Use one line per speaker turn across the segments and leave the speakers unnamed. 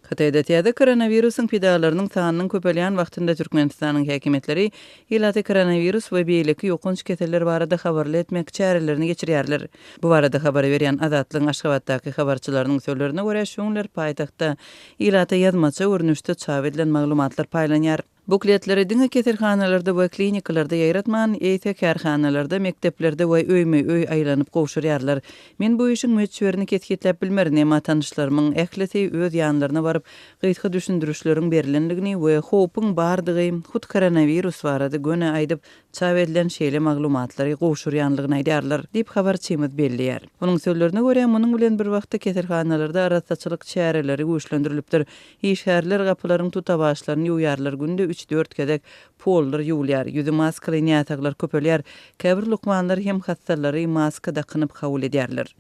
Hytaýda täze koronawirusyň pidalarynyň sanynyň köpelýän wagtynda Türkmenistanyň häkimiýetleri ilaty koronawirus we beýleki ýokanç keller barada habarly etmek çärelerini geçirýärler. Bu barada habar berýän Azatlyň Aşgabatdaky habarçylarynyň sözlerine görä şoňlar paýtagtda ilaty ýazmaça görnüşde çap edilen maglumatlar paýlanýar. Bukletleri diňe keterhanalarda we klinikalarda ýaratman, eýte kärhanalarda, mekteplerde we öýme-öý aýlanyp gowşurýarlar. Men bu işiň möçberini ketkitlep bilmerin, emma tanışlarymyň ähleti öz ýanlaryna baryp gyýtgy düşündürüşleriň berilenligini we howpyň bardygy hut koronawirus barada göne aýdyp çap edilen şeýle maglumatlary gowşurýanlygyny aýdýarlar diýip habarçymyz belliýär. Onuň sözlerine görä, munyň bilen bir wagtda keterhanalarda arasaçylyk çäreleri güýçlendirilipdir. Işgärler gapylaryň tuta başlaryny ýuýarlar, günde 3-4 kedek pollar ýuwlýar, ýüze maskaly ýataglar köpelýär, käbir lukmanlar hem hastalary maska dakynyp kabul edýärler.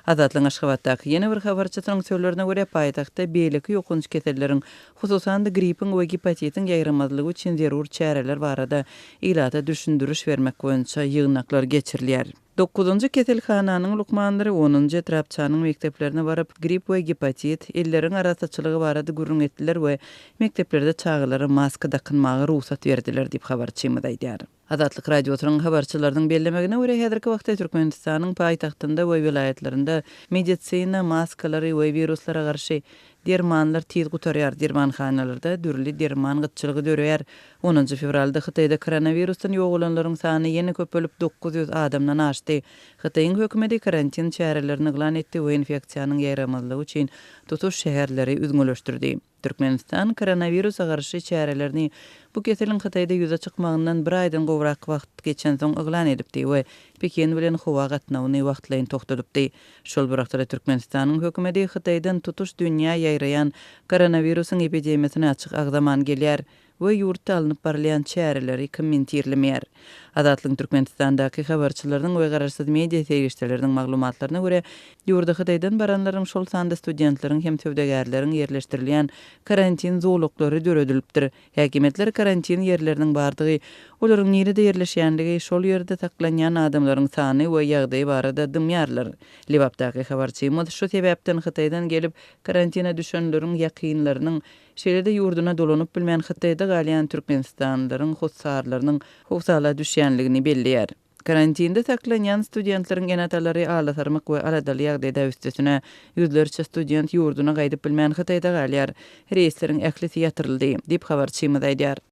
Azatlyň Aşgabatdaky ýene bir habarçynyň sözlerine görä paýtagtda beýleki ýokanç keselleriň, hususan da gripiň we hepatitiň ýaýramazlygy üçin zerur çäreler barada ilata düşündürüş bermek boýunça ýygnaklar geçirilýär. 9-njy keselhananyň lukmanlary 10-njy etrapçanyň mekteplerine baryp grip we hepatit, elleriň arasaçylygy barada gürrüň etdiler we mekteplerde çağılary maska dakynmagy ruhsat berdiler diýip habarçymyz aýdýar. Azatlyk radiosynyň habarçylarynyň bellemegine görä häzirki wagtda Türkmenistanyň paýtagtynda we vilayetlerinde medisina maskalary we viruslara garşy dermanlar tiz gutarýar. Dermanhanalarda dürli derman gytçylygy dörýär. 10 fevralda Hytaýda koronawirusyň ýogulanlaryň sany ýene köpelip 900 adamdan aşdy. Hytaýyň hökümeti karantin çärelerini elan etdi we infeksiýanyň ýaýramazlygy üçin tutuş şäherleri üzgünleşdirdi. Türkmenistan koronawirusa garşy çärelerini bu keseliň Hytaýda ýüze çykmagyndan bir aýdan gowrak wagt geçen soň elan edipdi we Pekin bilen howa gatnawyny wagtlaýyn toktadypdy. Şol bir wagtda Türkmenistanyň hökümeti Hytaýdan tutuş dünýä ýaýraýan koronawirusyň epidemiýasyny açyk agdaman gelýär we ýurtda alınıp barlayan çäreleri kommentirlemýär. Azatlyň Türkmenistandaky habarçylarynyň we garaşsyz media teýgiçleriniň maglumatlaryna görä, ýurda Hytaýdan baranlaryň şol sanda studentleriň hem tövdegärleriň ýerleşdirilýän karantin zowluklary döredilipdir. Häkimiýetler karantin ýerleriniň bardygy, olaryň nerede ýerleşýänligi, şol ýerde taklanýan adamlaryň sany we ýagdaýy barada dymýarlar. Libapdaky habarçymyz şu sebäpden Hytaýdan gelip karantina düşenleriň ýakynlarynyň şeýle-de ýurduna dolanyp bilmän Hytaýda galýan Türkmenistanlaryň hussarlarynyň howsala düşýänligini belliýär. Karantinda taklanýan studentleriň genatalary alasarmak we aladaly ýagdaýda üstesine ýüzlerçe student ýurduna gaýdyp bilmän Hytaýda galýar. Reisleriň ählisi ýatyryldy diýip habarçymyz aýdýar.